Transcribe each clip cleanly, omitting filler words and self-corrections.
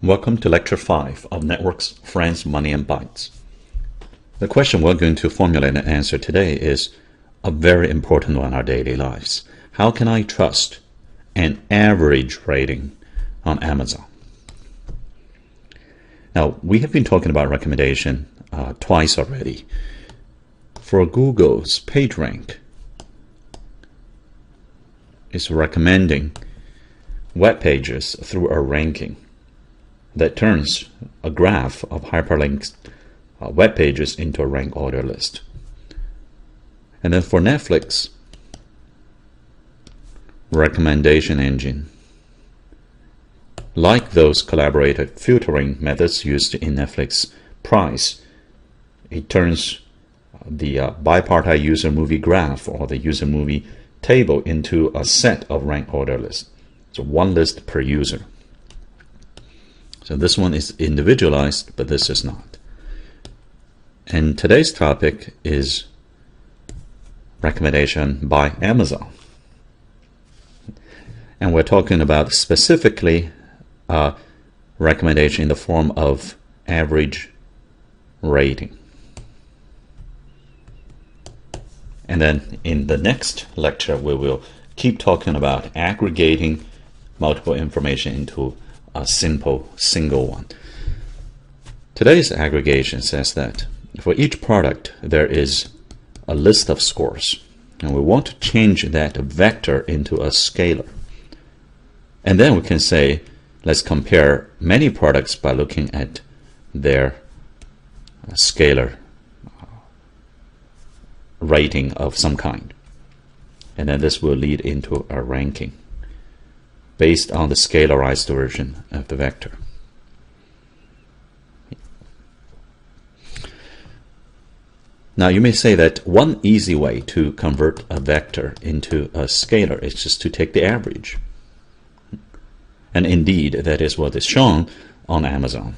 Welcome to Lecture 5 of Networks, Friends, Money, and Bytes. The question we're going to formulate and answer today is a very important one in our daily lives. How can I trust an average rating on Amazon? Now, we have been talking about recommendation twice already. For Google's PageRank, it's recommending web pages through a ranking that turns a graph of hyperlinked web pages into a rank order list. And then for Netflix, recommendation engine, like those collaborative filtering methods used in Netflix Price, it turns the bipartite user movie graph or the user movie table into a set of rank order lists. So one list per user. So this one is individualized, but this is not. And today's topic is recommendation by Amazon. And we're talking about specifically recommendation in the form of average rating. And then in the next lecture, we will keep talking about aggregating multiple information into a simple single one. Today's aggregation says that for each product there is a list of scores, and we want to change that vector into a scalar. And then we can say, let's compare many products by looking at their scalar rating of some kind. And then this will lead into a ranking based on the scalarized version of the vector. Now you may say that one easy way to convert a vector into a scalar is just to take the average. And indeed, that is what is shown on Amazon.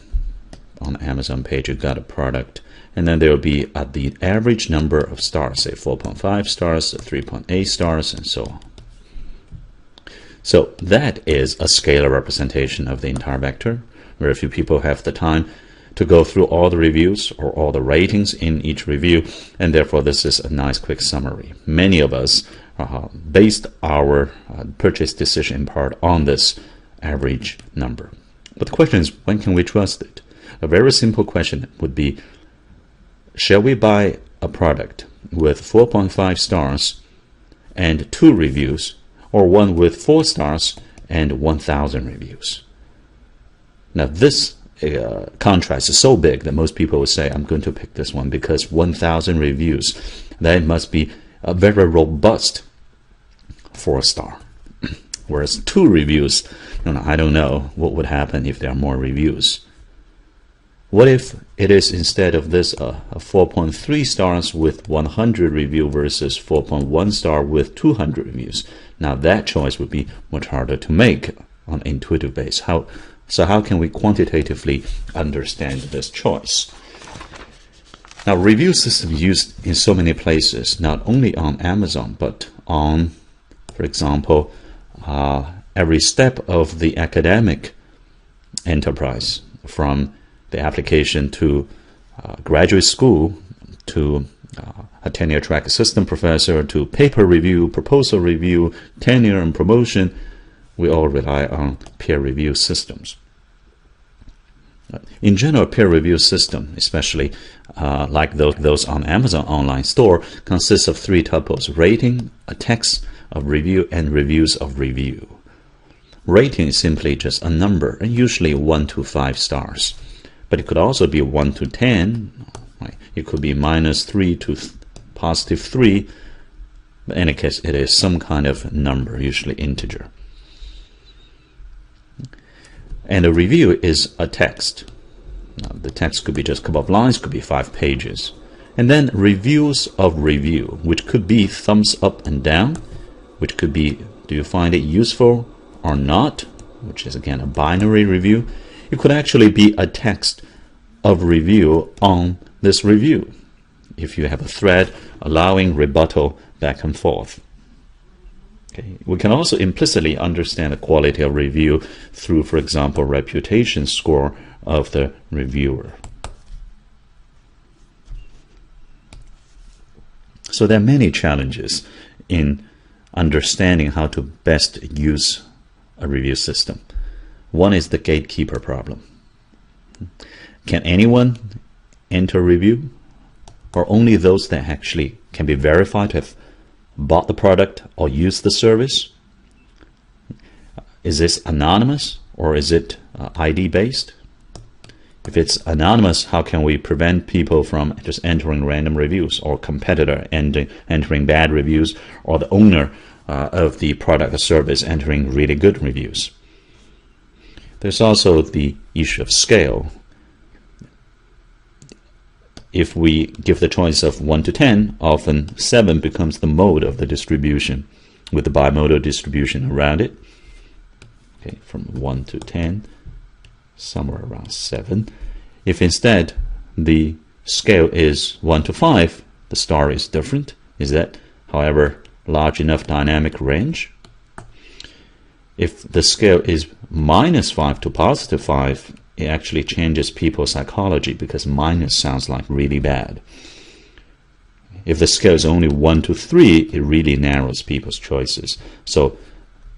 On Amazon page, you've got a product, and then there will be the average number of stars, say 4.5 stars, 3.8 stars, and so on. So that is a scalar representation of the entire vector. Very few people have the time to go through all the reviews or all the ratings in each review, and therefore this is a nice quick summary. Many of us based our purchase decision in part on this average number. But the question is, when can we trust it? A very simple question would be, shall we buy a product with 4.5 stars and 2 reviews, or one with 4 stars and 1,000 reviews? Now this contrast is so big that most people would say, I'm going to pick this one because 1,000 reviews, that must be a very robust 4-star. Whereas 2 reviews, I don't know what would happen if there are more reviews. What if it is, instead of this, a 4.3 stars with 100 review versus 4.1 star with 200 reviews? Now that choice would be much harder to make on an intuitive base. So how can we quantitatively understand this choice? Now, review system used in so many places, not only on Amazon, but on, for example, every step of the academic enterprise, from the application to graduate school, to a tenure-track assistant professor, to paper review, proposal review, tenure and promotion. We all rely on peer review systems. In general, peer review system, especially like those on Amazon online store, consists of 3 tuples: rating, a text of review, and reviews of review. Rating is simply just a number, and usually 1 to 5 stars. But it could also be 1 to 10. Right? It could be -3 to +3. But in any case, it is some kind of number, usually integer. And a review is a text. Now, the text could be just a couple of lines, could be 5 pages. And then reviews of review, which could be thumbs up and down, which could be, do you find it useful or not, which is again a binary review. It could actually be a text of review on this review, if you have a thread allowing rebuttal back and forth. Okay. We can also implicitly understand the quality of review through, for example, reputation score of the reviewer. So there are many challenges in understanding how to best use a review system. One is the gatekeeper problem. Can anyone enter review, or only those that actually can be verified to have bought the product or used the service? Is this anonymous or is it ID based? If it's anonymous, how can we prevent people from just entering random reviews, or competitor entering bad reviews, or the owner of the product or service entering really good reviews? There's also the issue of scale. If we give the choice of 1 to 10, often 7 becomes the mode of the distribution with the bimodal distribution around it. Okay, from 1 to 10, somewhere around 7. If instead the scale is 1 to 5, the story is different. Is that, however, large enough dynamic range? If the scale is -5 to +5, it actually changes people's psychology, because minus sounds like really bad. If the scale is only 1 to 3, it really narrows people's choices. So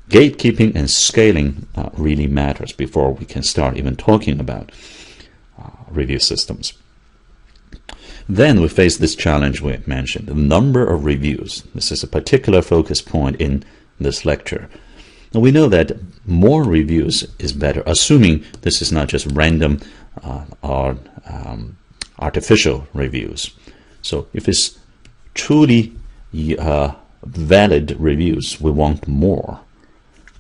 gatekeeping and scaling really matters before we can start even talking about review systems. Then we face this challenge we mentioned, the number of reviews. This is a particular focus point in this lecture. Now we know that more reviews is better, assuming this is not just random or artificial reviews. So if it's truly valid reviews, we want more.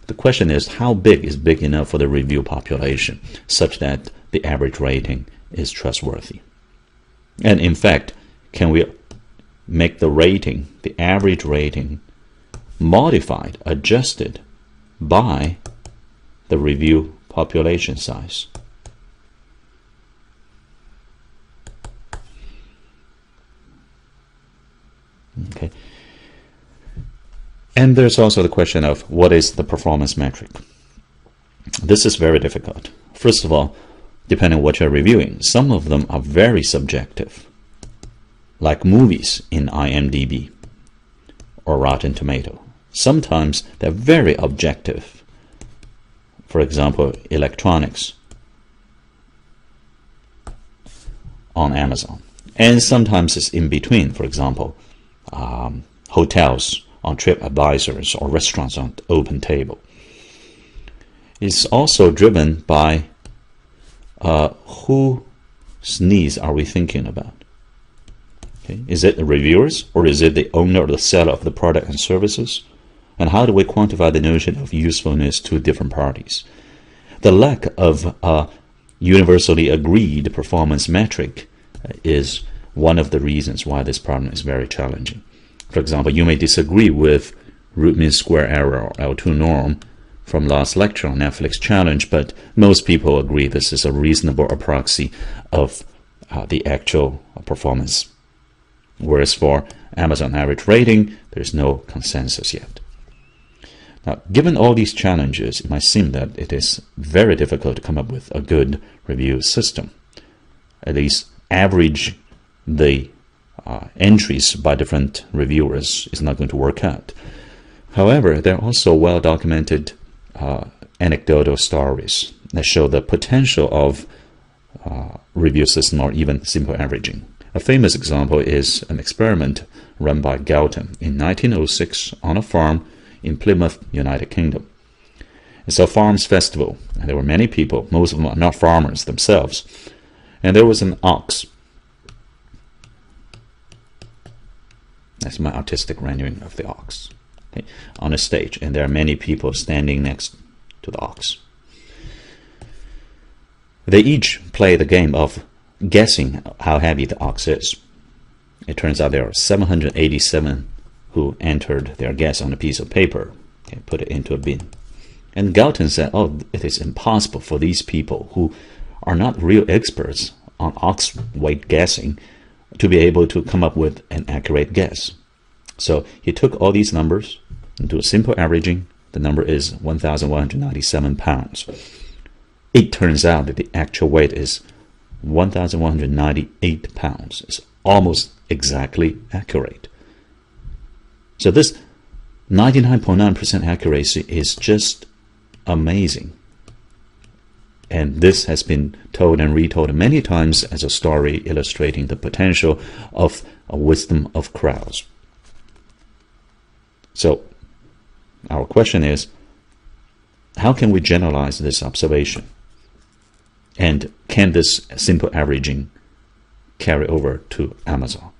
The question is, how big is big enough for the review population, such that the average rating is trustworthy? And in fact, can we make the rating, the average rating, modified, adjusted by the review population size? Okay. And there's also the question of what is the performance metric. This is very difficult. First of all, depending on what you're reviewing, some of them are very subjective, like movies in IMDb or Rotten Tomato. Sometimes they're very objective. For example, electronics on Amazon. And sometimes it's in between. For example, hotels on TripAdvisor or restaurants on OpenTable. It's also driven by whose needs are we thinking about? Okay. Is it the reviewers, or is it the owner or the seller of the product and services? And how do we quantify the notion of usefulness to different parties? The lack of a universally agreed performance metric is one of the reasons why this problem is very challenging. For example, you may disagree with root mean square error or L2 norm from last lecture on Netflix challenge, but most people agree this is a reasonable proxy of the actual performance. Whereas for Amazon average rating, there's no consensus yet. Now, given all these challenges, it might seem that it is very difficult to come up with a good review system. At least average the entries by different reviewers is not going to work out. However, there are also well-documented anecdotal stories that show the potential of review system or even simple averaging. A famous example is an experiment run by Galton in 1906 on a farm in Plymouth, United Kingdom. It's a farms festival, and there were many people. Most of them are not farmers themselves. And there was an ox. That's my artistic rendering of the ox. Okay, on a stage, and there are many people standing next to the ox. They each play the game of guessing how heavy the ox is. It turns out there are 787 who entered their guess on a piece of paper, okay, put it into a bin. And Galton said, oh, it is impossible for these people who are not real experts on ox weight guessing to be able to come up with an accurate guess. So he took all these numbers, and do a simple averaging, the number is 1,197 pounds. It turns out that the actual weight is 1,198 pounds. It's almost exactly accurate. So this 99.9% accuracy is just amazing. And this has been told and retold many times as a story illustrating the potential of a wisdom of crowds. So our question is, how can we generalize this observation? And can this simple averaging carry over to Amazon?